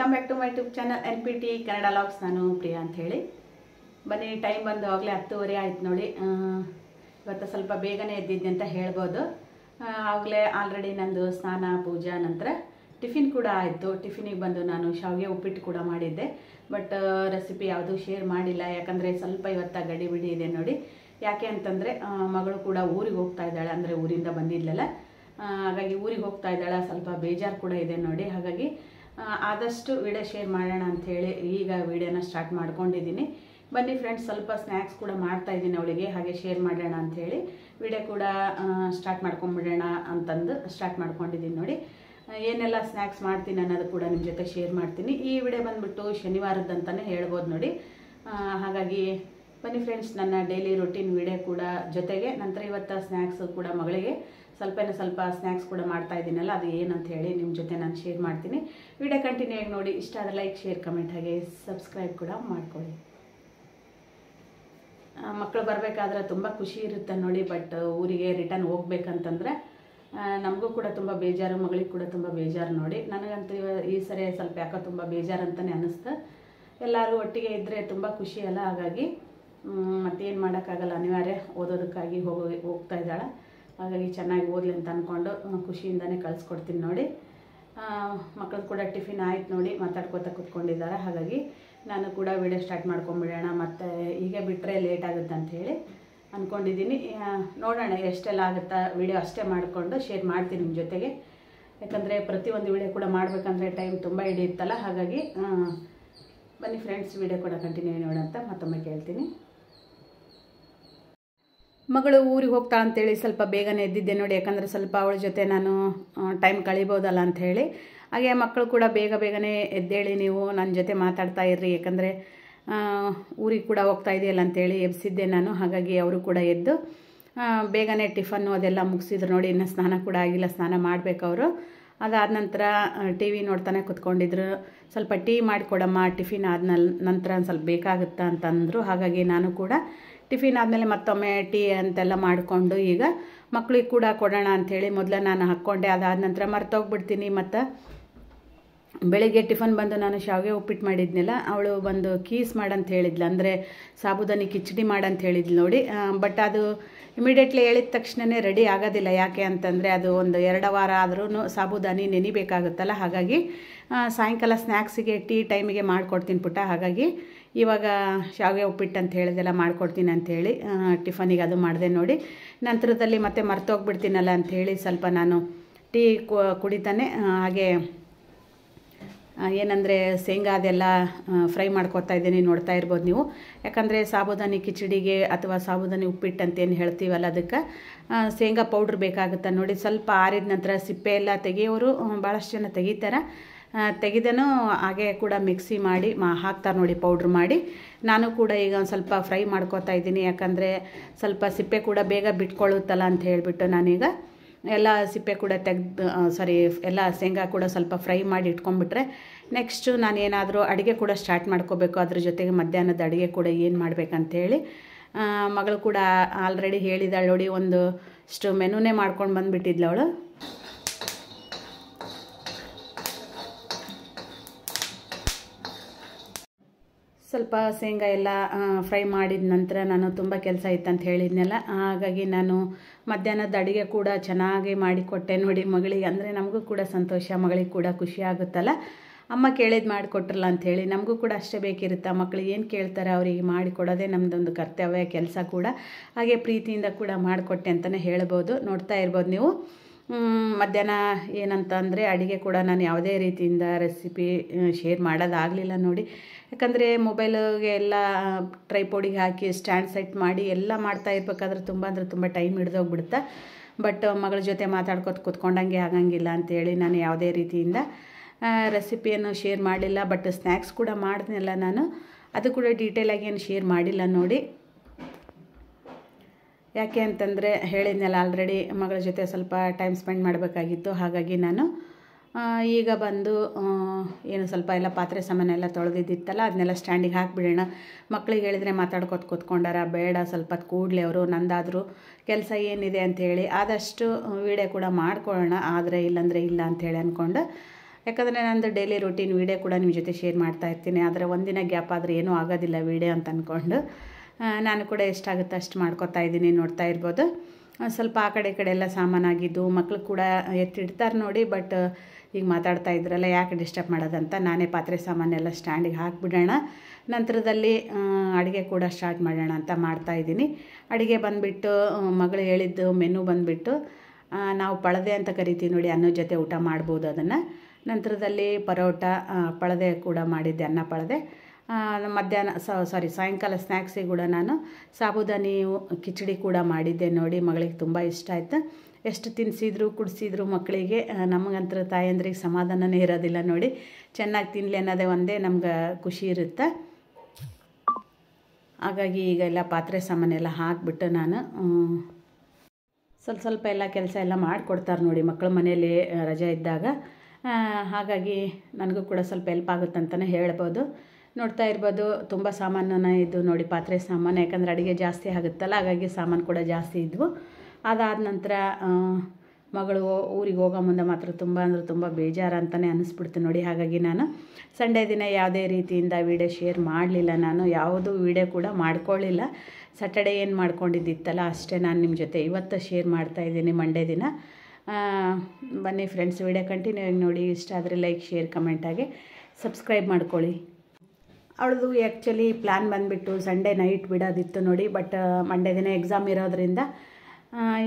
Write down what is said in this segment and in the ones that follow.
Welcome back to my YouTube channel NPT Kannada logs. ನಾನು ಪ್ರಿಯಾ ಅಂತ ಹೇಳಿ. ಬನ್ನಿ, ಟೈಮ್ ಬಂದು ಆಗಲೇ 10:30 ಆಯ್ತು ನೋಡಿ. ಇವತ್ತು ಸ್ವಲ್ಪ ಬೇಗನೆ ಎದ್ದಿದ್ದೆ ಅಂತ ಹೇಳ್ಬೋದು. ಆಗಲೇ ಆಲ್ರೆಡಿ ನಂದು ಸ್ನಾನ ಪೂಜಾ ನಂತರ ಟಿಫಿನ್ ಕೂಡ ಆಯಿತು. ಟಿಫಿನಿಗೆ ಬಂದು ನಾನು ಶಾವಿಗೆ ಉಪ್ಪಿಟ್ಟು ಕೂಡ ಮಾಡಿದ್ದೆ. ಬಟ್ ರೆಸಿಪಿ ಯಾವುದೂ ಶೇರ್ ಮಾಡಿಲ್ಲ, ಯಾಕಂದರೆ ಸ್ವಲ್ಪ ಇವತ್ತು ಗಡಿ ಬಿಡಿ ಇದೆ ನೋಡಿ. ಯಾಕೆ ಅಂತಂದರೆ ಮಗಳು ಕೂಡ ಊರಿಗೆ ಹೋಗ್ತಾ ಇದ್ದಾಳೆ, ಅಂದರೆ ಊರಿಂದ ಬಂದಿದ್ಲಲ್ಲ, ಹಾಗಾಗಿ ಊರಿಗೆ ಹೋಗ್ತಾ ಇದ್ದಾಳೆ. ಸ್ವಲ್ಪ ಬೇಜಾರು ಕೂಡ ಇದೆ ನೋಡಿ. ಹಾಗಾಗಿ ಆದಷ್ಟು ವಿಡಿಯೋ ಶೇರ್ ಮಾಡೋಣ ಅಂಥೇಳಿ ಈಗ ವಿಡಿಯೋನ ಸ್ಟಾರ್ಟ್ ಮಾಡ್ಕೊಂಡಿದ್ದೀನಿ. ಬನ್ನಿ ಫ್ರೆಂಡ್ಸ್, ಸ್ವಲ್ಪ ಸ್ನ್ಯಾಕ್ಸ್ ಕೂಡ ಮಾಡ್ತಾ ಇದ್ದೀನಿ ಅವಳಿಗೆ, ಹಾಗೆ ಶೇರ್ ಮಾಡೋಣ ಅಂಥೇಳಿ ವಿಡಿಯೋ ಕೂಡ ಸ್ಟಾರ್ಟ್ ಮಾಡ್ಕೊಂಬಿಡೋಣ ಅಂತಂದು ಸ್ಟಾರ್ಟ್ ಮಾಡ್ಕೊಂಡಿದ್ದೀನಿ ನೋಡಿ. ಏನೆಲ್ಲ ಸ್ನ್ಯಾಕ್ಸ್ ಮಾಡ್ತೀನಿ ಅನ್ನೋದು ಕೂಡ ನಿಮ್ಮ ಜೊತೆ ಶೇರ್ ಮಾಡ್ತೀನಿ. ಈ ವಿಡಿಯೋ ಬಂದುಬಿಟ್ಟು ಶನಿವಾರದಂತಲೇ ಹೇಳ್ಬೋದು ನೋಡಿ. ಹಾಗಾಗಿ ಬನ್ನಿ ಫ್ರೆಂಡ್ಸ್, ನನ್ನ ಡೈಲಿ ರೊಟೀನ್ ವಿಡಿಯೋ ಕೂಡ ಜೊತೆಗೆ ನಂತರ ಇವತ್ತು ಸ್ನ್ಯಾಕ್ಸ್ ಕೂಡ ಮಗಳಿಗೆ ಸ್ವಲ್ಪ ಸ್ನ್ಯಾಕ್ಸ್ ಕೂಡ ಮಾಡ್ತಾ ಇದ್ದೀನಲ್ಲ, ಅದು ಏನಂತ ಹೇಳಿ ನಿಮ್ಮ ಜೊತೆ ನಾನು ಶೇರ್ ಮಾಡ್ತೀನಿ. ವಿಡಿಯೋ ಕಂಟಿನ್ಯೂ ಆಗಿ ನೋಡಿ. ಇಷ್ಟ ಆದರೆ ಲೈಕ್, ಶೇರ್, ಕಮೆಂಟ್, ಹಾಗೆ ಸಬ್ಸ್ಕ್ರೈಬ್ ಕೂಡ ಮಾಡ್ಕೊಳ್ಳಿ. ಮಕ್ಕಳು ಬರಬೇಕಾದ್ರೆ ತುಂಬ ಖುಷಿ ಇರುತ್ತೆ ನೋಡಿ. ಬಟ್ ಊರಿಗೆ ರಿಟರ್ನ್ ಹೋಗ್ಬೇಕಂತಂದರೆ ನಮಗೂ ಕೂಡ ತುಂಬ ಬೇಜಾರು, ಮಗಳಿಗೆ ಕೂಡ ತುಂಬ ಬೇಜಾರು ನೋಡಿ. ನನಗಂತೂ ಈ ಸರಿ ಸ್ವಲ್ಪ ಯಾಕೋ ತುಂಬ ಬೇಜಾರು ಅಂತಲೇ ಅನ್ನಿಸ್ತು. ಎಲ್ಲರೂ ಒಟ್ಟಿಗೆ ಇದ್ದರೆ ತುಂಬ ಖುಷಿ ಅಲ್ಲ, ಹಾಗಾಗಿ ಮತ್ತೇನು ಮಾಡೋಕ್ಕಾಗಲ್ಲ, ಅನಿವಾರ್ಯ ಓದೋದಕ್ಕಾಗಿ ಹೋಗ್ತಾ ಇದ್ದಾಳೆ. ಹಾಗಾಗಿ ಚೆನ್ನಾಗಿ ಓದಲಿ ಅಂತ ಅಂದ್ಕೊಂಡು ಖುಷಿಯಿಂದನೇ ಕಳಿಸ್ಕೊಡ್ತೀನಿ ನೋಡಿ. ಮಕ್ಕಳು ಕೂಡ ಟಿಫಿನ್ ಆಯ್ತು ನೋಡಿ, ಮಾತಾಡ್ಕೋತಾ ಕೂತ್ಕೊಂಡಿದ್ದಾರೆ. ಹಾಗಾಗಿ ನಾನು ಕೂಡ ವಿಡಿಯೋ ಸ್ಟಾರ್ಟ್ ಮಾಡ್ಕೊಂಬಿಡೋಣ, ಮತ್ತು ಈಗ ಬಿಟ್ಟರೆ ಲೇಟ್ ಆಗುತ್ತೆ ಅಂಥೇಳಿ ಅಂದ್ಕೊಂಡಿದ್ದೀನಿ. ನೋಡೋಣ ಎಷ್ಟೆಲ್ಲ ಆಗುತ್ತಾ. ವಿಡಿಯೋ ಅಷ್ಟೇ ಮಾಡಿಕೊಂಡು ಶೇರ್ ಮಾಡ್ತೀನಿ ನಿಮ್ಮ ಜೊತೆಗೆ, ಯಾಕಂದರೆ ಪ್ರತಿಯೊಂದು ವಿಡಿಯೋ ಕೂಡ ಮಾಡಬೇಕಂದ್ರೆ ಟೈಮ್ ತುಂಬ ಹಿಡಿಯುತ್ತಲ್ಲ. ಹಾಗಾಗಿ ಬನ್ನಿ ಫ್ರೆಂಡ್ಸ್, ವಿಡಿಯೋ ಕೂಡ ಕಂಟಿನ್ಯೂ ನೋಡೋಂತ ಮತ್ತೊಮ್ಮೆ ಕೇಳ್ತೀನಿ. ಮಗಳು ಊರಿಗೆ ಹೋಗ್ತಾ ಅಂತೇಳಿ ಸ್ವಲ್ಪ ಬೇಗನೆ ಎದ್ದಿದ್ದೆ ನೋಡಿ, ಯಾಕಂದರೆ ಸ್ವಲ್ಪ ಅವಳ ಜೊತೆ ನಾನು ಟೈಮ್ ಕಳಿಬೋದಲ್ಲ ಅಂಥೇಳಿ. ಹಾಗೆ ಮಕ್ಕಳು ಕೂಡ ಬೇಗನೆ ಎದ್ದೇಳಿ ನೀವು ನನ್ನ ಜೊತೆ ಮಾತಾಡ್ತಾ ಇರ್ರಿ, ಯಾಕಂದರೆ ಊರಿಗೆ ಕೂಡ ಹೋಗ್ತಾ ಇದೆಯಲ್ಲ ಅಂಥೇಳಿ ಎಬ್ಸಿದ್ದೆ ನಾನು. ಹಾಗಾಗಿ ಅವರು ಕೂಡ ಎದ್ದು ಬೇಗನೆ ಟಿಫನ್ನು ಅದೆಲ್ಲ ಮುಗಿಸಿದ್ರು ನೋಡಿ. ಇನ್ನು ಸ್ನಾನ ಕೂಡ ಆಗಿಲ್ಲ, ಸ್ನಾನ ಮಾಡಬೇಕು ಅವರು. ಅದಾದ ನಂತರ ಟಿ ವಿ ನೋಡ್ತಾನೆ ಕೂತ್ಕೊಂಡಿದ್ರು. ಸ್ವಲ್ಪ ಟೀ ಮಾಡಿಕೊಡಮ್ಮ, ಟಿಫಿನ್ ಆದ ನಂತರ ಒಂದು ಸ್ವಲ್ಪ ಬೇಕಾಗುತ್ತಾ ಅಂತಂದರು. ಹಾಗಾಗಿ ನಾನು ಕೂಡ ಟಿಫಿನ್ ಆದಮೇಲೆ ಮತ್ತೊಮ್ಮೆ ಟೀ ಅಂತೆಲ್ಲ ಮಾಡಿಕೊಂಡು ಈಗ ಮಕ್ಕಳಿಗೆ ಕೂಡ ಕೊಡೋಣ ಅಂಥೇಳಿ ಮೊದಲು ನಾನು ಹಾಕ್ಕೊಂಡೆ. ಅದಾದ ನಂತರ ಮರ್ತೋಗ್ಬಿಡ್ತೀನಿ. ಮತ್ತು ಬೆಳಿಗ್ಗೆ ಟಿಫನ್ ಬಂದು ನಾನು ಶಾವಿಗೆ ಉಪ್ಪಿಟ್ಟು ಮಾಡಿದ್ನಲ್ಲ, ಅವಳು ಬಂದು ಕೀಸ್ ಮಾಡಂತ ಹೇಳಿದ್ಲು, ಅಂದರೆ ಸಾಬುದಾನಿ ಕಿಚಡಿ ಮಾಡಂತ ಹೇಳಿದ್ಲು ನೋಡಿ. ಬಟ್ ಅದು ಇಮಿಡಿಯೇಟ್ಲಿ ಹೇಳಿದ ತಕ್ಷಣವೇ ರೆಡಿ ಆಗೋದಿಲ್ಲ. ಯಾಕೆ ಅಂತಂದರೆ ಅದು ಒಂದು 2 ವಾರ ಆದ್ರೂ ಸಾಬುದಾನಿ ನೆನಿಬೇಕಾಗುತ್ತಲ್ಲ. ಹಾಗಾಗಿ ಸಾಯಂಕಾಲ ಸ್ನ್ಯಾಕ್ಸಿಗೆ ಟೀ ಟೈಮಿಗೆ ಮಾಡಿಕೊಡ್ತೀನಿ ಪುಟ್ಟ. ಹಾಗಾಗಿ ಇವಾಗ ಶಾವಿಗೆ ಉಪ್ಪಿಟ್ಟು ಅಂತ ಹೇಳಿದೆಲ್ಲ ಮಾಡಿಕೊಡ್ತೀನಿ ಅಂಥೇಳಿ ಟಿಫನಿಗೆ ಅದು ಮಾಡಿದೆ ನೋಡಿ. ನಂತರದಲ್ಲಿ ಮತ್ತೆ ಮರ್ತೋಗ್ಬಿಡ್ತೀನಲ್ಲ ಅಂಥೇಳಿ ಸ್ವಲ್ಪ ನಾನು ಟೀ ಕುಡಿತಾನೆ. ಹಾಗೆ ಏನಂದರೆ ಶೇಂಗಾ ಅದೆಲ್ಲ ಫ್ರೈ ಮಾಡ್ಕೊತಾ ಇದ್ದೀನಿ, ನೋಡ್ತಾ ಇರ್ಬೋದು ನೀವು. ಯಾಕಂದರೆ ಸಾಬುದಾನಿ ಕಿಚಡಿಗೆ ಅಥವಾ ಸಾಬುದಾನಿ ಉಪ್ಪಿಟ್ಟು ಅಂತೇನು ಹೇಳ್ತೀವಲ್ಲ, ಅದಕ್ಕೆ ಶೇಂಗಾ ಪೌಡ್ರ್ ಬೇಕಾಗುತ್ತೆ ನೋಡಿ. ಸ್ವಲ್ಪ ಆರಿದ ನಂತರ ಸಿಪ್ಪೆ ಎಲ್ಲ ತೆಗಿಯೋರು ಭಾಳಷ್ಟು ಜನ ತೆಗಿತಾರೆ. ತೆಗೆದನು ಹಾಗೆ ಕೂಡ ಮಿಕ್ಸಿ ಮಾಡಿ ಹಾಕ್ತಾರೆ ನೋಡಿ, ಪೌಡ್ರ್ ಮಾಡಿ. ನಾನು ಕೂಡ ಈಗ ಒಂದು ಸ್ವಲ್ಪ ಫ್ರೈ ಮಾಡ್ಕೊತಾ ಇದ್ದೀನಿ, ಯಾಕಂದರೆ ಸ್ವಲ್ಪ ಸಿಪ್ಪೆ ಕೂಡ ಬೇಗ ಬಿಟ್ಕೊಳ್ಳುತ್ತಲ್ಲ ಅಂತ ಹೇಳಿಬಿಟ್ಟು ನಾನೀಗ ಎಲ್ಲ ಸಿಪ್ಪೆ ಕೂಡ ಎಲ್ಲ ಶೇಂಗಾ ಕೂಡ ಸ್ವಲ್ಪ ಫ್ರೈ ಮಾಡಿ ಇಟ್ಕೊಂಡ್ಬಿಟ್ರೆ ನೆಕ್ಸ್ಟು ನಾನು ಏನಾದರೂ ಅಡುಗೆ ಕೂಡ ಸ್ಟಾರ್ಟ್ ಮಾಡ್ಕೋಬೇಕು. ಅದ್ರ ಜೊತೆಗೆ ಮಧ್ಯಾಹ್ನದ ಅಡುಗೆ ಕೂಡ ಏನು ಮಾಡಬೇಕಂತೇಳಿ ಮಗಳು ಕೂಡ ಆಲ್ರೆಡಿ ಹೇಳಿದಾಳೆ ನೋಡಿ. ಒಂದಷ್ಟು ಮೆನುನೇ ಮಾಡ್ಕೊಂಡು ಬಂದುಬಿಟ್ಟಿದ್ಲು ಅವಳು. ಸ್ವಲ್ಪ ಶೇಂಗಾ ಎಲ್ಲ ಫ್ರೈ ಮಾಡಿದ ನಂತರ ನಾನು ತುಂಬ ಕೆಲಸ ಇತ್ತು ಅಂತ ಹೇಳಿದ್ನಲ್ಲ, ಹಾಗಾಗಿ ನಾನು ಮಧ್ಯಾಹ್ನದ ಅಡುಗೆ ಕೂಡ ಚೆನ್ನಾಗಿ ಮಾಡಿಕೊಟ್ಟೆ ನೋಡಿ ಮಗಳಿಗೆ. ಅಂದರೆ ನಮಗೂ ಕೂಡ ಸಂತೋಷ, ಮಗಳಿಗೆ ಕೂಡ ಖುಷಿ ಆಗುತ್ತಲ್ಲ. ಅಮ್ಮ ಕೇಳಿದ್ದು ಮಾಡಿಕೊಟ್ರಲ್ಲ ಅಂಥೇಳಿ ನಮಗೂ ಕೂಡ ಅಷ್ಟೇ ಬೇಕಿರುತ್ತೆ. ಮಕ್ಕಳಿಗೆ ಏನು ಕೇಳ್ತಾರೆ ಅವರಿಗೆ ಮಾಡಿಕೊಡೋದೇ ನಮ್ಮದೊಂದು ಕರ್ತವ್ಯ, ಕೆಲಸ ಕೂಡ. ಹಾಗೆ ಪ್ರೀತಿಯಿಂದ ಕೂಡ ಮಾಡಿಕೊಟ್ಟೆ ಅಂತಲೇ ಹೇಳ್ಬೋದು. ನೋಡ್ತಾ ಇರ್ಬೋದು ನೀವು. ಮಧ್ಯಾಹ್ನ ಏನಂತ ಅಂದರೆ ಅಡುಗೆ ಕೂಡ ನಾನು ಯಾವುದೇ ರೀತಿಯಿಂದ ರೆಸಿಪಿ ಶೇರ್ ಮಾಡೋದಾಗಲಿಲ್ಲ ನೋಡಿ. ಯಾಕಂದರೆ ಮೊಬೈಲಿಗೆ ಎಲ್ಲ ಟ್ರೈಪೋಡಿಗೆ ಹಾಕಿ ಸ್ಟ್ಯಾಂಡ್ ಸೆಟ್ ಮಾಡಿ ಎಲ್ಲ ಮಾಡ್ತಾ ಇರ್ಬೇಕಾದ್ರೆ ತುಂಬ ಟೈಮ್ ಹಿಡಿದೋಗ್ಬಿಡುತ್ತೆ. ಬಟ್ ಮಗಳ ಜೊತೆ ಮಾತಾಡ್ಕೊತ ಕೂತ್ಕೊಂಡಂಗೆ ಆಗಂಗಿಲ್ಲ ಅಂಥೇಳಿ ನಾನು ಯಾವುದೇ ರೀತಿಯಿಂದ ರೆಸಿಪಿಯನ್ನು ಶೇರ್ ಮಾಡಲಿಲ್ಲ. ಬಟ್ ಸ್ನ್ಯಾಕ್ಸ್ ಕೂಡ ಮಾಡಿದ್ನಲ್ಲ ನಾನು, ಅದು ಕೂಡ ಡೀಟೇಲಾಗಿ ಏನು ಶೇರ್ ಮಾಡಿಲ್ಲ ನೋಡಿ. ಯಾಕೆ ಅಂತಂದರೆ ಹೇಳಿದ್ನಲ್ಲ ಆಲ್ರೆಡಿ ಮಗಳ ಜೊತೆ ಸ್ವಲ್ಪ ಟೈಮ್ ಸ್ಪೆಂಡ್ ಮಾಡಬೇಕಾಗಿತ್ತು. ಹಾಗಾಗಿ ನಾನು ಈಗ ಬಂದು ಏನು ಸ್ವಲ್ಪ ಎಲ್ಲ ಪಾತ್ರೆ ಸಾಮಾನೆಲ್ಲ ತೊಳೆದಿದ್ದಿತ್ತಲ್ಲ, ಅದನ್ನೆಲ್ಲ ಸ್ಟ್ಯಾಂಡಿಗೆ ಹಾಕಿಬಿಡೋಣ. ಮಕ್ಕಳಿಗೆ ಹೇಳಿದರೆ ಮಾತಾಡ್ಕೊತ ಕೂತ್ಕೊಂಡಾರ, ಬೇಡ ಸ್ವಲ್ಪ ಹೊತ್ತು ಕೂಡಲೇ ಅವರು, ನಂದಾದರೂ ಕೆಲಸ ಏನಿದೆ ಅಂಥೇಳಿ ಆದಷ್ಟು ವೀಡಿಯೋ ಕೂಡ ಮಾಡ್ಕೊಳ್ಳೋಣ, ಆದರೆ ಇಲ್ಲಾಂದರೆ ಇಲ್ಲ ಅಂಥೇಳಿ ಅಂದ್ಕೊಂಡು ಯಾಕಂದರೆ ನಂದು ಡೈಲಿ ರೂಟೀನ್ ವೀಡಿಯೋ ಕೂಡ ನಿಮ್ಮ ಜೊತೆ ಶೇರ್ ಮಾಡ್ತಾ ಇರ್ತೀನಿ. ಆದರೆ ಒಂದಿನ ಗ್ಯಾಪ್ ಆದರೆ ಏನೂ ಆಗೋದಿಲ್ಲ ವೀಡಿಯೋ ಅಂತ ಅಂದ್ಕೊಂಡು ನಾನು ಕೂಡ ಎಷ್ಟಾಗುತ್ತೆ ಅಷ್ಟು ಮಾಡ್ಕೊತಾ ಇದ್ದೀನಿ. ನೋಡ್ತಾ ಇರ್ಬೋದು ಸ್ವಲ್ಪ ಆ ಕಡೆ ಈ ಕಡೆ ಎಲ್ಲ ಸಾಮಾನಾಗಿದ್ದು ಮಕ್ಕಳು ಕೂಡ ಎತ್ತಿಡ್ತಾರೆ ನೋಡಿ. ಬಟ್ ಈಗ ಮಾತಾಡ್ತಾ ಇದ್ರಲ್ಲ ಯಾಕೆ ಡಿಸ್ಟರ್ಬ್ ಮಾಡೋದಂತ ನಾನೇ ಪಾತ್ರೆ ಸಾಮಾನೆಲ್ಲ ಸ್ಟ್ಯಾಂಡಿಗೆ ಹಾಕಿಬಿಡೋಣ. ನಂತರದಲ್ಲಿ ಅಡುಗೆ ಕೂಡ ಸ್ಟಾರ್ಟ್ ಮಾಡೋಣ ಅಂತ ಮಾಡ್ತಾಯಿದ್ದೀನಿ. ಅಡುಗೆ ಬಂದುಬಿಟ್ಟು ಮಗಳು ಹೇಳಿದ್ದು ಮೆನು ಬಂದುಬಿಟ್ಟು ನಾವು ಪಳದೆ ಅಂತ ಕರಿತೀವಿ ನೋಡಿ, ಅನ್ನದ ಜೊತೆ ಊಟ ಮಾಡ್ಬೋದು ಅದನ್ನು. ನಂತರದಲ್ಲಿ ಪರೋಟ ಪಳದೆ ಕೂಡ ಮಾಡಿದ್ದೆ, ಅನ್ನ ಪಳದೆ. ಮಧ್ಯಾಹ್ನ ಸಾಯಂಕಾಲ ಸ್ನ್ಯಾಕ್ಸಿಗೆ ಕೂಡ ನಾನು ಸಾಬುದಾನಿ ಕಿಚಡಿ ಕೂಡ ಮಾಡಿದ್ದೆ ನೋಡಿ. ಮಗಳಿಗೆ ತುಂಬ ಇಷ್ಟ ಆಯಿತು. ಎಷ್ಟು ತಿನ್ನಿಸಿದ್ರು ಕುಡಿಸಿದ್ರು ಮಕ್ಕಳಿಗೆ, ನಮಗಂತೂ ತಾಯಂದ್ರಿಗೆ ಸಮಾಧಾನನೇ ಇರೋದಿಲ್ಲ ನೋಡಿ. ಚೆನ್ನಾಗಿ ತಿನ್ನಲಿ ಅನ್ನೋದೇ ಒಂದೇ ನಮ್ಗೆ ಖುಷಿ ಇರುತ್ತೆ. ಹಾಗಾಗಿ ಈಗ ಎಲ್ಲ ಪಾತ್ರೆ ಸಾಮಾನೆಲ್ಲ ಹಾಕಿಬಿಟ್ಟು ನಾನು ಸ್ವಲ್ಪ ಎಲ್ಲ ಕೆಲಸ ಎಲ್ಲ ಮಾಡಿಕೊಡ್ತಾರೆ ನೋಡಿ ಮಕ್ಕಳು ಮನೆಯಲ್ಲಿ ರಜೆ ಇದ್ದಾಗ. ಹಾಗಾಗಿ ನನಗೂ ಕೂಡ ಸ್ವಲ್ಪ ಹೆಲ್ಪ್ ಆಗುತ್ತಂತಲೇ ಹೇಳ್ಬೋದು. ನೋಡ್ತಾ ಇರ್ಬೋದು ತುಂಬ ಸಾಮಾನು ಇದು ನೋಡಿ, ಪಾತ್ರೆ ಸಾಮಾನು. ಯಾಕಂದರೆ ಅಡುಗೆ ಜಾಸ್ತಿ ಆಗುತ್ತಲ್ಲ, ಹಾಗಾಗಿ ಸಾಮಾನು ಕೂಡ ಜಾಸ್ತಿ ಇದ್ವು. ಅದಾದ ನಂತರ ಮಗಳು ಊರಿಗೆ ಹೋಗೋ ಮುಂದೆ ಮಾತ್ರ ತುಂಬ ಅಂದರೆ ತುಂಬ ಬೇಜಾರು ಅಂತಲೇ ಅನ್ನಿಸ್ಬಿಡ್ತು ನೋಡಿ. ಹಾಗಾಗಿ ನಾನು ಸಂಡೇ ದಿನ ಯಾವುದೇ ರೀತಿಯಿಂದ ವೀಡಿಯೋ ಶೇರ್ ಮಾಡಲಿಲ್ಲ. ನಾನು ಯಾವುದೂ ವೀಡಿಯೋ ಕೂಡ ಮಾಡ್ಕೊಳ್ಳಿಲ್ಲ. ಸ್ಯಾಟರ್ಡೇ ಏನು ಮಾಡ್ಕೊಂಡಿದ್ದಿತ್ತಲ್ಲ ಅಷ್ಟೇ ನಾನು ನಿಮ್ಮ ಜೊತೆ ಇವತ್ತು ಶೇರ್ ಮಾಡ್ತಾಯಿದ್ದೀನಿ, ಮಂಡೇ ದಿನ. ಬನ್ನಿ ಫ್ರೆಂಡ್ಸ್, ವೀಡಿಯೋ ಕಂಟಿನ್ಯೂ ಆಗಿ ನೋಡಿ. ಇಷ್ಟ ಆದರೆ ಲೈಕ್, ಶೇರ್, ಕಮೆಂಟಾಗಿ ಸಬ್ಸ್ಕ್ರೈಬ್ ಮಾಡ್ಕೊಳ್ಳಿ. ಅವಳದು ಆ್ಯಕ್ಚುಲಿ ಪ್ಲ್ಯಾನ್ ಬಂದುಬಿಟ್ಟು ಸಂಡೇ ನೈಟ್ ಬಿಡೋದಿತ್ತು ನೋಡಿ. ಬಟ್ ಮಂಡೇ ದಿನ ಎಕ್ಸಾಮ್ ಇರೋದ್ರಿಂದ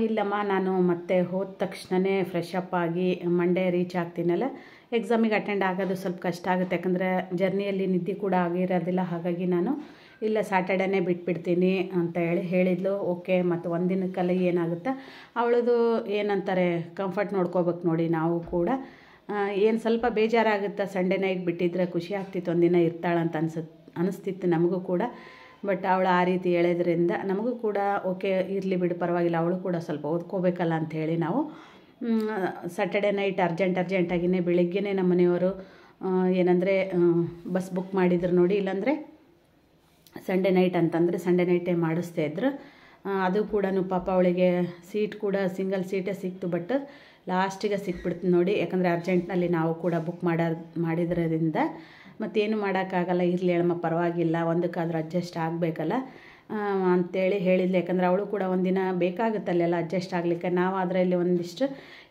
ಇಲ್ಲಮ್ಮ ನಾನು ಮತ್ತೆ ಹೋದ ತಕ್ಷಣವೇ ಫ್ರೆಶ್ ಅಪ್ ಆಗಿ ಮಂಡೇ ರೀಚ್ ಆಗ್ತೀನಲ್ಲ, ಎಕ್ಸಾಮಿಗೆ ಅಟೆಂಡ್ ಆಗೋದು ಸ್ವಲ್ಪ ಕಷ್ಟ ಆಗುತ್ತೆ. ಯಾಕಂದರೆ ಜರ್ನಿಯಲ್ಲಿ ನಿದ್ದೆ ಕೂಡ ಆಗಿರೋದಿಲ್ಲ. ಹಾಗಾಗಿ ನಾನು ಇಲ್ಲ ಸ್ಯಾಟರ್ಡೇನೇ ಬಿಟ್ಬಿಡ್ತೀನಿ ಅಂತ ಹೇಳಿದ್ಲು. ಓಕೆ, ಮತ್ತು ಒಂದಿನಕ್ಕಲ್ಲಿ ಏನಾಗುತ್ತೆ ಅವಳದು ಏನಂತಾರೆ ಕಂಫರ್ಟ್ ನೋಡ್ಕೋಬೇಕು ನೋಡಿ. ನಾವು ಕೂಡ ಏನು ಸ್ವಲ್ಪ ಬೇಜಾರಾಗುತ್ತೆ. ಸಂಡೇ ನೈಟ್ ಬಿಟ್ಟಿದ್ರೆ ಖುಷಿ ಆಗ್ತಿತ್ತು, ಒಂದಿನ ಇರ್ತಾಳಂತ ಅನಿಸ್ತಿತ್ತು ನಮಗೂ ಕೂಡ. ಬಟ್ ಅವಳು ಆ ರೀತಿ ಹೇಳೋದ್ರಿಂದ ನಮಗೂ ಕೂಡ ಓಕೆ ಇರಲಿ ಬಿಡು ಪರವಾಗಿಲ್ಲ, ಅವಳು ಕೂಡ ಸ್ವಲ್ಪ ಓದ್ಕೋಬೇಕಲ್ಲ ಅಂಥೇಳಿ ನಾವು ಸ್ಯಾಟರ್ಡೇ ನೈಟ್ ಅರ್ಜೆಂಟಾಗಿಯೇ ಬೆಳಿಗ್ಗೆನೇ ನಮ್ಮ ಮನೆಯವರು ಏನಂದರೆ ಬಸ್ ಬುಕ್ ಮಾಡಿದ್ರು ನೋಡಿ. ಇಲ್ಲಾಂದರೆ ಸಂಡೇ ನೈಟ್ ಅಂತಂದರೆ ಸಂಡೇ ನೈಟೇ ಮಾಡಿಸ್ತಾ ಇದ್ರು. ಅದು ಕೂಡ ಪಾಪ ಅವಳಿಗೆ ಸೀಟ್ ಕೂಡ ಸಿಂಗಲ್ ಸೀಟೇ ಸಿಕ್ತು. ಬಟ್ ಲಾಸ್ಟಿಗೆ ಸಿಕ್ಬಿಡ್ತು ನೋಡಿ. ಯಾಕಂದರೆ ಅರ್ಜೆಂಟ್ನಲ್ಲಿ ನಾವು ಕೂಡ ಬುಕ್ ಮಾಡಿದ್ರಿಂದ ಮತ್ತೇನು ಮಾಡೋಕ್ಕಾಗಲ್ಲ. ಇರಲಿ ಹೇಳಮ್ಮ ಪರವಾಗಿಲ್ಲ, ಒಂದಕ್ಕಾದ್ರೂ ಅಡ್ಜಸ್ಟ್ ಆಗಬೇಕಲ್ಲ ಅಂಥೇಳಿ ಹೇಳಿದ್ಲು. ಯಾಕಂದರೆ ಅವಳು ಕೂಡ ಒಂದಿನ ಬೇಕಾಗುತ್ತಲ್ಲೆಲ್ಲ ಅಡ್ಜಸ್ಟ್ ಆಗಲಿಕ್ಕೆ. ನಾವು ಅದರಲ್ಲಿ ಒಂದಿಷ್ಟು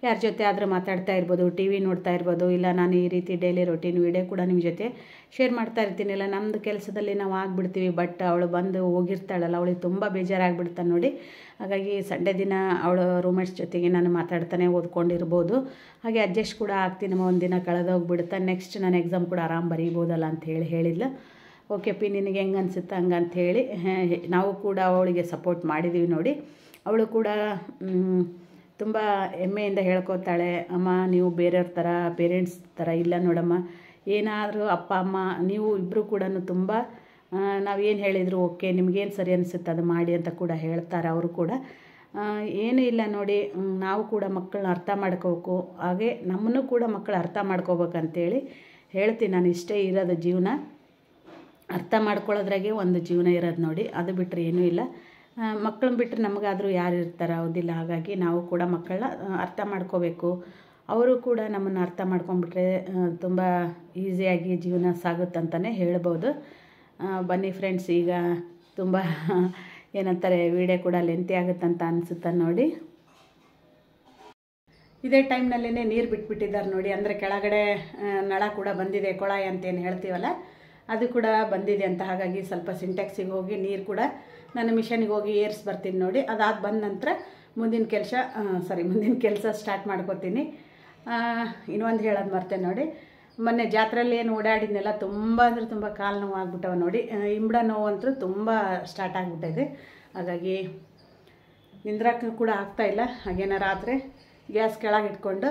ಯಾರ ಜೊತೆ ಆದರೂ ಮಾತಾಡ್ತಾ ಇರ್ಬೋದು, ಟಿ ವಿ ನೋಡ್ತಾ ಇರ್ಬೋದು, ಇಲ್ಲ ನಾನು ಈ ರೀತಿ ಡೈಲಿ ರೊಟೀನ್ ವೀಡಿಯೋ ಕೂಡ ನಿಮ್ಮ ಜೊತೆ ಶೇರ್ ಮಾಡ್ತಾ ಇರ್ತೀನಿ. ಇಲ್ಲ ನಮ್ಮದು ಕೆಲಸದಲ್ಲಿ ನಾವು ಆಗಿಬಿಡ್ತೀವಿ. ಬಟ್ ಅವಳು ಬಂದು ಹೋಗಿರ್ತಾಳಲ್ಲ, ಅವಳಿಗೆ ತುಂಬ ಬೇಜಾರಾಗ್ಬಿಡ್ತಾನೆ ನೋಡಿ. ಹಾಗಾಗಿ ಸಂಡೇ ದಿನ ಅವಳು ರೂಮ್ಮೇಟ್ಸ್ ಜೊತೆಗೆ ನಾನು ಮಾತಾಡ್ತಾನೆ ಓದ್ಕೊಂಡಿರ್ಬೋದು. ಹಾಗೆ ಅಡ್ಜಸ್ಟ್ ಕೂಡ ಆಗ್ತೀನಮ್ಮ, ಒಂದಿನ ಕಳೆದೋಗ್ಬಿಡುತ್ತೆ, ನೆಕ್ಸ್ಟ್ ನಾನು ಎಕ್ಸಾಮ್ ಕೂಡ ಆರಾಮ್ ಬರೀಬೋದಲ್ಲ ಅಂತ ಹೇಳಿದ್ಲು. ಓಕೆ ಪಿ, ನಿನಗೆ ಹೆಂಗೆ ಅನಿಸುತ್ತೆ ಹಂಗಂಥೇಳಿ ನಾವು ಕೂಡ ಅವಳಿಗೆ ಸಪೋರ್ಟ್ ಮಾಡಿದ್ದೀವಿ ನೋಡಿ. ಅವಳು ಕೂಡ ತುಂಬ ಹೆಮ್ಮೆಯಿಂದ ಹೇಳ್ಕೊತಾಳೆ, ಅಮ್ಮ ನೀವು ಬೇರೆಯವ್ರ ಥರ ಪೇರೆಂಟ್ಸ್ ಥರ ಇಲ್ಲ ನೋಡಮ್ಮ, ಏನಾದರೂ ಅಪ್ಪ ಅಮ್ಮ ನೀವು ಇಬ್ಬರು ಕೂಡ ತುಂಬ ನಾವೇನು ಹೇಳಿದರು ಓಕೆ ನಿಮಗೇನು ಸರಿ ಅನಿಸುತ್ತೆ ಅದು ಮಾಡಿ ಅಂತ ಕೂಡ ಹೇಳ್ತಾರೆ ಅವರು ಕೂಡ. ಏನೂ ಇಲ್ಲ ನೋಡಿ, ನಾವು ಕೂಡ ಮಕ್ಕಳನ್ನ ಅರ್ಥ ಮಾಡ್ಕೋಬೇಕು, ಹಾಗೆ ನಮ್ಮನ್ನು ಕೂಡ ಮಕ್ಕಳು ಅರ್ಥ ಮಾಡ್ಕೋಬೇಕಂತೇಳಿ ಹೇಳ್ತೀನಿ ನಾನು. ಇಷ್ಟೇ ಇರೋದು ಜೀವನ, ಅರ್ಥ ಮಾಡ್ಕೊಳ್ಳೋದ್ರಾಗೆ ಒಂದು ಜೀವನ ಇರೋದು ನೋಡಿ. ಅದು ಬಿಟ್ಟರೆ ಏನೂ ಇಲ್ಲ. ಮಕ್ಕಳನ್ನ ಬಿಟ್ಟರೆ ನಮಗಾದರೂ ಯಾರು ಇರ್ತಾರೆ, ಹೌದಿಲ್ಲ? ಹಾಗಾಗಿ ನಾವು ಕೂಡ ಮಕ್ಕಳನ್ನ ಅರ್ಥ ಮಾಡ್ಕೋಬೇಕು. ಅವರು ಕೂಡ ನಮ್ಮನ್ನು ಅರ್ಥ ಮಾಡ್ಕೊಂಡ್ಬಿಟ್ರೆ ತುಂಬ ಈಸಿಯಾಗಿ ಜೀವನ ಸಾಗುತ್ತಂತಲೇ ಹೇಳ್ಬೋದು. ಬನ್ನಿ ಫ್ರೆಂಡ್ಸ್, ಈಗ ತುಂಬ ಏನಂತಾರೆ ವೀಡಿಯೋ ಕೂಡ ಲೆಂತಿ ಆಗುತ್ತಂತ ಅನಿಸುತ್ತೆ ನೋಡಿ. ಇದೇ ಟೈಮ್ನಲ್ಲೇ ನೀರು ಬಿಟ್ಬಿಟ್ಟಿದ್ದಾರೆ ನೋಡಿ. ಅಂದರೆ ಕೆಳಗಡೆ ನಳ ಕೂಡ ಬಂದಿದೆ, ಕೊಳಾಯಿ ಅಂತೇನು ಹೇಳ್ತೀವಲ್ಲ ಅದು ಕೂಡ ಬಂದಿದೆ ಅಂತ. ಹಾಗಾಗಿ ಸ್ವಲ್ಪ ಸಿಂಟೆಕ್ಸಿಗೆ ಹೋಗಿ ನೀರು ಕೂಡ ನಾನು ಮಿಷನಿಗೆ ಹೋಗಿ ಏರ್ಸಿ ಬರ್ತೀನಿ ನೋಡಿ. ಅದಾದ ಬಂದ ನಂತರ ಮುಂದಿನ ಕೆಲಸ ಸ್ಟಾರ್ಟ್ ಮಾಡ್ಕೋತೀನಿ. ಇನ್ನೊಂದು ಹೇಳೋದು ಮರ್ತೇನೆ ನೋಡಿ, ಮೊನ್ನೆ ಜಾತ್ರೆಯಲ್ಲಿ ಏನು ಓಡಾಡಿದ್ನೆಲ್ಲ ತುಂಬ ಅಂದರೆ ತುಂಬ ಕಾಲು ನೋವು ಆಗ್ಬಿಟ್ಟವೆ ನೋಡಿ. ಇಂಬಡ ನೋವು ಅಂತೂ ತುಂಬ ಸ್ಟಾರ್ಟ್ ಆಗಿಬಿಟ್ಟಿದೆ. ಹಾಗಾಗಿ ನಿಂದ್ರಕ್ಕೆ ಕೂಡ ಆಗ್ತಾಯಿಲ್ಲ. ಹಾಗೇನ ರಾತ್ರಿ ಗ್ಯಾಸ್ ಕೆಳಗೆ ಇಟ್ಕೊಂಡು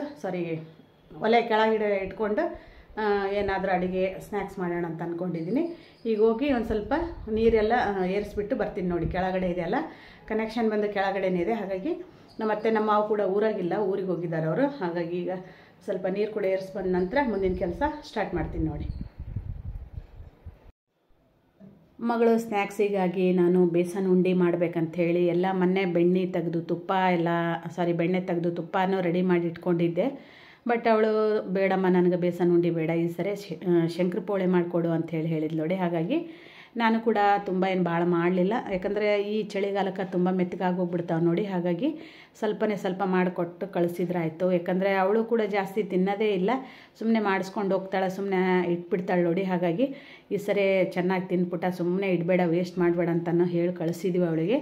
ಒಲೆ ಕೆಳಗೆ ಇಟ್ಕೊಂಡು ಏನಾದರೂ ಅಡುಗೆ ಸ್ನ್ಯಾಕ್ಸ್ ಮಾಡೋಣ ಅಂತ ಅಂದ್ಕೊಂಡಿದ್ದೀನಿ. ಈಗ ಹೋಗಿ ಒಂದು ಸ್ವಲ್ಪ ನೀರೆಲ್ಲ ಏರಿಸ್ಬಿಟ್ಟು ಬರ್ತೀನಿ ನೋಡಿ. ಕೆಳಗಡೆ ಇದೆಯಲ್ಲ ಕನೆಕ್ಷನ್ ಬಂದು ಕೆಳಗಡೆನೇ ಇದೆ. ಹಾಗಾಗಿ ನಮ್ಮ ಅತ್ತೆ ನಮ್ಮ ಮಾವು ಕೂಡ ಊರಾಗಿಲ್ಲ, ಊರಿಗೆ ಹೋಗಿದ್ದಾರೆ ಅವರು. ಹಾಗಾಗಿ ಈಗ ಸ್ವಲ್ಪ ನೀರು ಕೂಡ ಏರಿಸಿ ಬಂದ ನಂತರ ಮುಂದಿನ ಕೆಲಸ ಸ್ಟಾರ್ಟ್ ಮಾಡ್ತೀನಿ ನೋಡಿ. ಮಗಳು ಸ್ನ್ಯಾಕ್ಸಿಗಾಗಿ ನಾನು ಬೇಸನ್ ಉಂಡೆ ಮಾಡಬೇಕಂಥೇಳಿ ಎಲ್ಲ ಮೊನ್ನೆ ಬೆಣ್ಣೆ ತೆಗೆದು ತುಪ್ಪನೂ ರೆಡಿ ಮಾಡಿ ಇಟ್ಕೊಂಡಿದ್ದೆ. ಬಟ್ ಅವಳು ಬೇಡಮ್ಮ ನನಗೆ ಬೇಸನ್ ಉಂಡೆ ಬೇಡ, ಈ ಸರಿ ಶಂಕರಪೋಳೆ ಮಾಡಿಕೊಡು ಅಂಥೇಳಿ ಹೇಳಿದ್ಲು ನೋಡಿ. ಹಾಗಾಗಿ ನಾನು ಕೂಡ ತುಂಬ ಏನು ಭಾಳ ಮಾಡಲಿಲ್ಲ, ಯಾಕಂದರೆ ಈ ಚಳಿಗಾಲಕ್ಕೆ ತುಂಬ ಮೆತ್ತಗಾಗೋಗ್ಬಿಡ್ತಾವೆ ನೋಡಿ. ಹಾಗಾಗಿ ಸ್ವಲ್ಪ ಮಾಡಿಕೊಟ್ಟು ಕಳಿಸಿದ್ರಾಯ್ತು. ಯಾಕಂದರೆ ಅವಳು ಕೂಡ ಜಾಸ್ತಿ ತಿನ್ನೋದೇ ಇಲ್ಲ, ಸುಮ್ಮನೆ ಮಾಡಿಸ್ಕೊಂಡು ಹೋಗ್ತಾಳೆ, ಸುಮ್ಮನೆ ಇಟ್ಬಿಡ್ತಾಳೆ ನೋಡಿ. ಹಾಗಾಗಿ ಈ ಸರಿ ಚೆನ್ನಾಗಿ ತಿಂದ್ಬಿಟ್ಟ, ಸುಮ್ಮನೆ ಇಡಬೇಡ, ವೇಸ್ಟ್ ಮಾಡಬೇಡ ಅಂತನೂ ಹೇಳಿ ಕಳಿಸಿದ್ವಿ ಅವಳಿಗೆ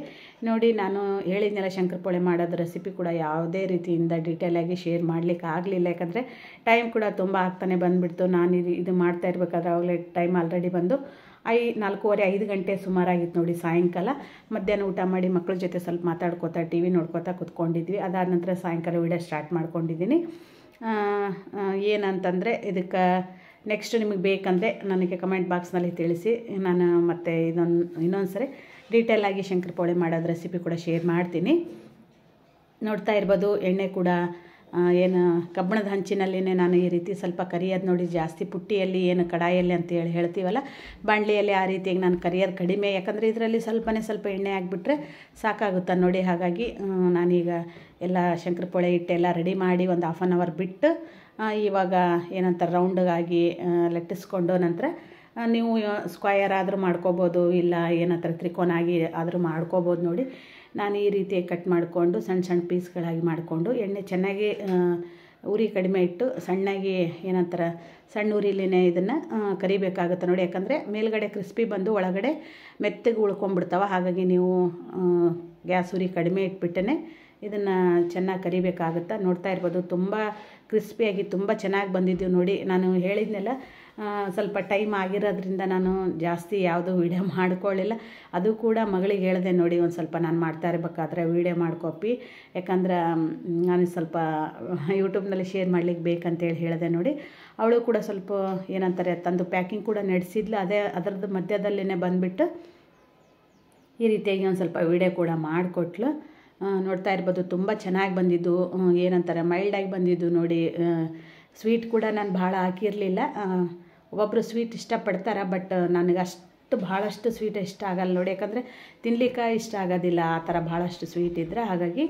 ನೋಡಿ. ನಾನು ಹೇಳಿದ್ನೆಲ್ಲ ಶಂಕರಪೋಳೆ ಮಾಡೋದು ರೆಸಿಪಿ ಕೂಡ ಯಾವುದೇ ರೀತಿಯಿಂದ ಡೀಟೇಲಾಗಿ ಶೇರ್ ಮಾಡಲಿಕ್ಕೆ ಆಗಲಿಲ್ಲ, ಯಾಕಂದರೆ ಟೈಮ್ ಕೂಡ ತುಂಬ ಆಗ್ತಾನೆ ಬಂದುಬಿಡ್ತು. ನಾನು ಇದು ಮಾಡ್ತಾ ಇರಬೇಕಾದ್ರೆ ಅವಾಗಲೇ ಟೈಮ್ ಆಲ್ರೆಡಿ ಬಂದು 4:45 ಗಂಟೆ ಸುಮಾರಾಗಿತ್ತು ನೋಡಿ ಸಾಯಂಕಾಲ. ಮಧ್ಯಾಹ್ನ ಊಟ ಮಾಡಿ ಮಕ್ಕಳ ಜೊತೆ ಸ್ವಲ್ಪ ಮಾತಾಡ್ಕೋತಾ ಟಿ ವಿ ನೋಡ್ಕೋತಾ ಕೂತ್ಕೊಂಡಿದ್ವಿ. ಅದಾದ ನಂತರ ಸಾಯಂಕಾಲ ವಿಡಿಯೋ ಸ್ಟಾರ್ಟ್ ಮಾಡ್ಕೊಂಡಿದ್ದೀನಿ. ಏನಂತಂದರೆ ಇದಕ್ಕೆ ನೆಕ್ಸ್ಟ್ ನಿಮಗೆ ಬೇಕಂದರೆ ನನಗೆ ಕಮೆಂಟ್ ಬಾಕ್ಸ್ನಲ್ಲಿ ತಿಳಿಸಿ, ನಾನು ಮತ್ತೆ ಇನ್ನೊಂದು ಸರಿ ಡೀಟೇಲಾಗಿ ಶಂಕರಪೋಳೆ ಮಾಡೋದು ರೆಸಿಪಿ ಕೂಡ ಶೇರ್ ಮಾಡ್ತೀನಿ. ನೋಡ್ತಾ ಇರ್ಬೋದು ಎಣ್ಣೆ ಕೂಡ ಏನು ಕಬ್ಬಣದ ಹಂಚಿನಲ್ಲಿನೇ ನಾನು ಈ ರೀತಿ ಸ್ವಲ್ಪ ಕರಿಯೋದು ನೋಡಿ. ಜಾಸ್ತಿ ಪುಟ್ಟಿಯಲ್ಲಿ ಏನು ಕಡಾಯಲ್ಲಿ ಅಂತೇಳಿ ಹೇಳ್ತೀವಲ್ಲ, ಬಾಣಲಿಯಲ್ಲಿ ಆ ರೀತಿಯಾಗಿ ನಾನು ಕರಿಯೋದು ಕಡಿಮೆ, ಯಾಕಂದರೆ ಇದರಲ್ಲಿ ಸ್ವಲ್ಪ ಎಣ್ಣೆ ಆಗಿಬಿಟ್ರೆ ಸಾಕಾಗುತ್ತೆ ನೋಡಿ. ಹಾಗಾಗಿ ನಾನೀಗ ಎಲ್ಲ ಶಂಕರಪೋಳೆ ಹಿಟ್ಟೆಲ್ಲ ರೆಡಿ ಮಾಡಿ ಒಂದು 1/2 hour ಬಿಟ್ಟು ಇವಾಗ ಏನಂತಾರೆ ರೌಂಡಾಗಿ ಲಟ್ಟಿಸ್ಕೊಂಡು ನಂತರ ನೀವು ಸ್ಕ್ವಯರ್ ಆದರೂ ಮಾಡ್ಕೋಬೋದು, ಇಲ್ಲ ಏನಂತಾರೆ ತ್ರಿಕೋನಾಗಿ ಆದರೂ ಮಾಡ್ಕೋಬೋದು ನೋಡಿ. ನಾನು ಈ ರೀತಿ ಕಟ್ ಮಾಡಿಕೊಂಡು ಸಣ್ಣ ಪೀಸ್ಗಳಾಗಿ ಮಾಡಿಕೊಂಡು ಎಣ್ಣೆ ಚೆನ್ನಾಗಿ ಉರಿ ಕಡಿಮೆ ಇಟ್ಟು ಸಣ್ಣಾಗಿ ಏನಂತಾರೆ ಸಣ್ಣ ಉರಿಲಿನೇ ಇದನ್ನು ಕರಿಬೇಕಾಗುತ್ತೆ ನೋಡಿ. ಯಾಕಂದರೆ ಮೇಲ್ಗಡೆ ಕ್ರಿಸ್ಪಿ ಬಂದು ಒಳಗಡೆ ಮೆತ್ತಗೆ ಉಳ್ಕೊಂಡ್ಬಿಡ್ತಾವೆ. ಹಾಗಾಗಿ ನೀವು ಗ್ಯಾಸ್ ಉರಿ ಕಡಿಮೆ ಇಟ್ಬಿಟ್ಟೇ ಇದನ್ನು ಚೆನ್ನಾಗಿ ಕರಿಬೇಕಾಗುತ್ತೆ. ನೋಡ್ತಾ ಇರ್ಬೋದು ತುಂಬ ಕ್ರಿಸ್ಪಿಯಾಗಿ ತುಂಬ ಚೆನ್ನಾಗಿ ಬಂದಿದ್ದೀವಿ ನೋಡಿ. ನಾನು ಹೇಳಿದ್ನೆಲ್ಲ ಸ್ವಲ್ಪ ಟೈಮ್ ಆಗಿರೋದ್ರಿಂದ ನಾನು ಜಾಸ್ತಿ ಯಾವುದೂ ವೀಡಿಯೋ ಮಾಡ್ಕೊಳ್ಳಿಲ್ಲ. ಅದು ಕೂಡ ಮಗಳಿಗೆ ಹೇಳಿದೆ ನೋಡಿ, ಒಂದು ಸ್ವಲ್ಪ ನಾನು ಮಾಡ್ತಾ ಇರಬೇಕಾದ್ರೆ ವೀಡಿಯೋ ಮಾಡ್ಕೊಪ್ಪಿ, ಯಾಕಂದ್ರೆ ನಾನು ಸ್ವಲ್ಪ ಯೂಟ್ಯೂಬ್ನಲ್ಲಿ ಶೇರ್ ಮಾಡ್ಲಿಕ್ಕೆ ಬೇಕಂತೇಳಿ ಹೇಳಿದೆ ನೋಡಿ. ಅವಳು ಕೂಡ ಸ್ವಲ್ಪ ಏನಂತಾರೆ ತಂದು ಪ್ಯಾಕಿಂಗ್ ಕೂಡ ನಡೆಸಿದ್ಲು. ಅದರದ್ದು ಮಧ್ಯದಲ್ಲೇ ಬಂದುಬಿಟ್ಟು ಈ ರೀತಿಯಾಗಿ ಒಂದು ಸ್ವಲ್ಪ ವೀಡಿಯೋ ಕೂಡ ಮಾಡಿಕೊಟ್ಲು. ನೋಡ್ತಾ ಇರ್ಬೋದು ತುಂಬ ಚೆನ್ನಾಗಿ ಬಂದಿದ್ದು, ಏನಂತಾರೆ ಮೈಲ್ಡಾಗಿ ಬಂದಿದ್ದು ನೋಡಿ. ಸ್ವೀಟ್ ಕೂಡ ನಾನು ಭಾಳ ಹಾಕಿರಲಿಲ್ಲ. ಒಬ್ಬೊಬ್ಬರು ಸ್ವೀಟ್ ಇಷ್ಟಪಡ್ತಾರೆ, ಬಟ್ ನನಗೆ ಭಾಳಷ್ಟು ಸ್ವೀಟ್ ಇಷ್ಟ ಆಗಲ್ಲ ನೋಡಿ. ಯಾಕಂದರೆ ತಿನ್ಲಿಕ್ಕೆ ಇಷ್ಟ ಆಗೋದಿಲ್ಲ ಆ ಥರ ಭಾಳಷ್ಟು ಸ್ವೀಟ್ ಇದ್ದರೆ. ಹಾಗಾಗಿ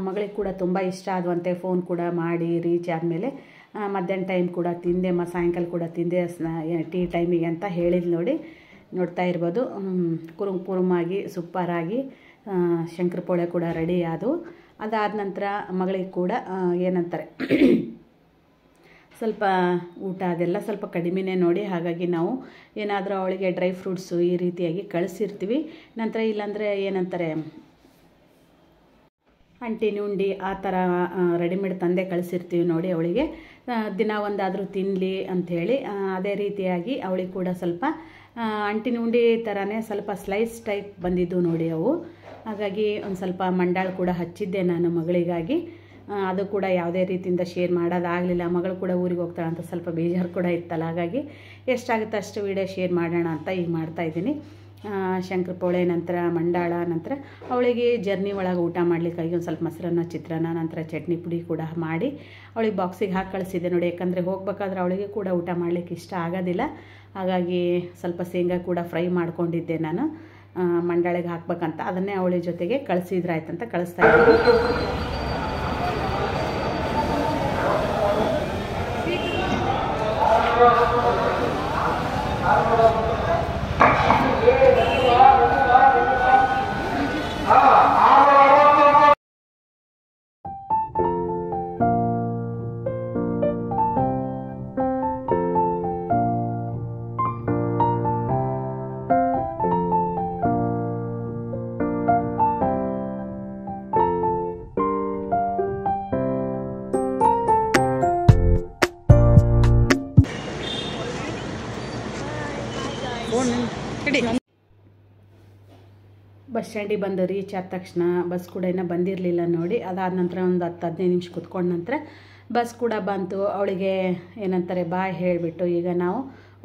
ಮಗಳಿಗೆ ಕೂಡ ತುಂಬ ಇಷ್ಟ ಆಗುವಂತೆ ಫೋನ್ ಕೂಡ ಮಾಡಿ ರೀಚ್ ಆದಮೇಲೆ ಮಧ್ಯಾಹ್ನ ಟೈಮ್ ಕೂಡ ತಿಂದೆ, ಸಾಯಂಕಾಲ ಕೂಡ ತಿಂದೆ ಟೀ ಟೈಮಿಗೆ ಅಂತ ಹೇಳಿದ್ಲು ನೋಡಿ. ನೋಡ್ತಾ ಇರ್ಬೋದು ಕುರುಮಾಗಿ ಸೂಪರಾಗಿ ಶಂಕರಪೋಳೆ ಕೂಡ ರೆಡಿ ಆದವು. ಅದಾದ ನಂತರ ಮಗಳಿಗೆ ಕೂಡ ಏನಂತಾರೆ ಸ್ವಲ್ಪ ಊಟ ಅದೆಲ್ಲ ಸ್ವಲ್ಪ ಕಡಿಮೆನೇ ನೋಡಿ. ಹಾಗಾಗಿ ನಾವು ಏನಾದರೂ ಅವಳಿಗೆ ಡ್ರೈ ಫ್ರೂಟ್ಸು ಈ ರೀತಿಯಾಗಿ ಕಳಿಸಿರ್ತೀವಿ. ನಂತರ ಇಲ್ಲಾಂದರೆ ಏನಂತಾರೆ ಅಂಟಿನ ಉಂಡೆ ಆ ಥರ ರೆಡಿಮೇಡ್ ತಂದೆ ಕಳಿಸಿರ್ತೀವಿ ನೋಡಿ ಅವಳಿಗೆ, ದಿನ ಒಂದಾದರೂ ತಿನ್ನಲಿ ಅಂಥೇಳಿ. ಅದೇ ರೀತಿಯಾಗಿ ಅವಳಿಗೆ ಕೂಡ ಸ್ವಲ್ಪ ಅಂಟಿನ ಉಂಡೆ ಥರನೇ ಸ್ವಲ್ಪ ಸ್ಲೈಸ್ ಟೈಪ್ ಬಂದಿದ್ದು ನೋಡಿ ಅವು. ಹಾಗಾಗಿ ಒಂದು ಸ್ವಲ್ಪ ಮಂಡಾಳು ಕೂಡ ಹಚ್ಚಿದ್ದೆ ನಾನು ಮಗಳಿಗಾಗಿ. ಅದು ಕೂಡ ಯಾವುದೇ ರೀತಿಯಿಂದ ಶೇರ್ ಮಾಡೋದಾಗಲಿಲ್ಲ. ಮಗಳು ಕೂಡ ಊರಿಗೆ ಹೋಗ್ತಾಳೆ ಅಂತ ಸ್ವಲ್ಪ ಬೇಜಾರು ಕೂಡ ಇತ್ತಲ್ಲ. ಹಾಗಾಗಿ ಎಷ್ಟಾಗುತ್ತೆ ಅಷ್ಟು ವೀಡಿಯೋ ಶೇರ್ ಮಾಡೋಣ ಅಂತ ಈಗ ಮಾಡ್ತಾಯಿದ್ದೀನಿ. ಶಂಕರಪೋಳೆ ನಂತರ ಮಂಡಾಳ ನಂತರ ಅವಳಿಗೆ ಜರ್ನಿ ಒಳಗೆ ಊಟ ಮಾಡಲಿಕ್ಕಾಗಿ ಒಂದು ಸ್ವಲ್ಪ ಮೊಸರನ್ನ ಚಿತ್ರಾನ್ನ ನಂತರ ಚಟ್ನಿ ಪುಡಿ ಕೂಡ ಮಾಡಿ ಅವಳಿಗೆ ಬಾಕ್ಸಿಗೆ ಹಾಕಿ ಕಳಿಸಿದ್ದೆ ನೋಡಿ. ಯಾಕಂದರೆ ಹೋಗ್ಬೇಕಾದ್ರೆ ಅವಳಿಗೆ ಕೂಡ ಊಟ ಮಾಡಲಿಕ್ಕೆ ಇಷ್ಟ ಆಗೋದಿಲ್ಲ. ಹಾಗಾಗಿ ಸ್ವಲ್ಪ ಶೇಂಗಾ ಕೂಡ ಫ್ರೈ ಮಾಡ್ಕೊಂಡಿದ್ದೆ ನಾನು ಮಂಡಾಳಿಗೆ ಹಾಕ್ಬೇಕಂತ. ಅದನ್ನೇ ಅವಳ ಜೊತೆಗೆ ಕಳಿಸಿದ್ರಾಯ್ತಂತ ಕಳಿಸ್ತಾ ಇದ್ದೀನಿ. ಬಸ್ ಸ್ಟ್ಯಾಂಡಿಗೆ ಬಂದು ರೀಚ್ ಆದ ತಕ್ಷಣ ಬಸ್ ಕೂಡ ಇನ್ನೂ ಬಂದಿರಲಿಲ್ಲ ನೋಡಿ. ಅದಾದ ನಂತರ ಒಂದು 10-15 ನಿಮಿಷ ಕುತ್ಕೊಂಡ ನಂತರ ಬಸ್ ಕೂಡ ಬಂತು. ಅವಳಿಗೆ ಏನಂತಾರೆ ಬಾಯ್ ಹೇಳಿಬಿಟ್ಟು ಈಗ ನಾವು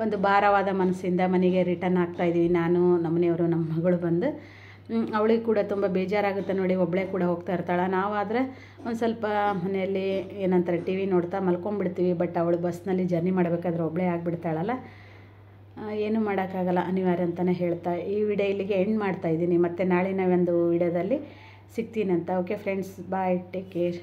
ಒಂದು ಭಾರವಾದ ಮನಸ್ಸಿಂದ ಮನೆಗೆ ರಿಟರ್ನ್ ಆಗ್ತಾಯಿದ್ದೀವಿ. ನಾನು ನಮ್ಮನೆಯವರು ನಮ್ಮ ಮಗಳು ಬಂದು ಅವಳಿಗೆ ಕೂಡ ತುಂಬ ಬೇಜಾರಾಗುತ್ತೆ ನೋಡಿ. ಒಬ್ಬಳೇ ಕೂಡ ಹೋಗ್ತಾ ಇರ್ತಾಳೆ. ನಾವಾದರೆ ಒಂದು ಸ್ವಲ್ಪ ಮನೆಯಲ್ಲಿ ಏನಂತಾರೆ ಟಿ ವಿ ನೋಡ್ತಾ ಮಲ್ಕೊಂಡ್ಬಿಡ್ತೀವಿ. ಬಟ್ ಅವಳು ಬಸ್ನಲ್ಲಿ ಜರ್ನಿ ಮಾಡಬೇಕಾದ್ರೆ ಒಬ್ಬಳೇ ಆಗಿಬಿಡ್ತಾಳಲ್ಲ, ಏನೂ ಮಾಡೋಕ್ಕಾಗಲ್ಲ, ಅನಿವಾರ್ಯ ಅಂತಲೇ ಹೇಳ್ತಾ ಈ ವಿಡಿಯೋ ಇಲ್ಲಿಗೆ ಎಂಡ್ ಮಾಡ್ತಾಯಿದ್ದೀನಿ. ಮತ್ತು ನಾಳಿನ ಒಂದು ವಿಡಿಯೋದಲ್ಲಿ ಸಿಗ್ತೀನಂತ. ಓಕೆ ಫ್ರೆಂಡ್ಸ್, ಬಾಯ್, ಟೇಕ್ ಕೇರ್.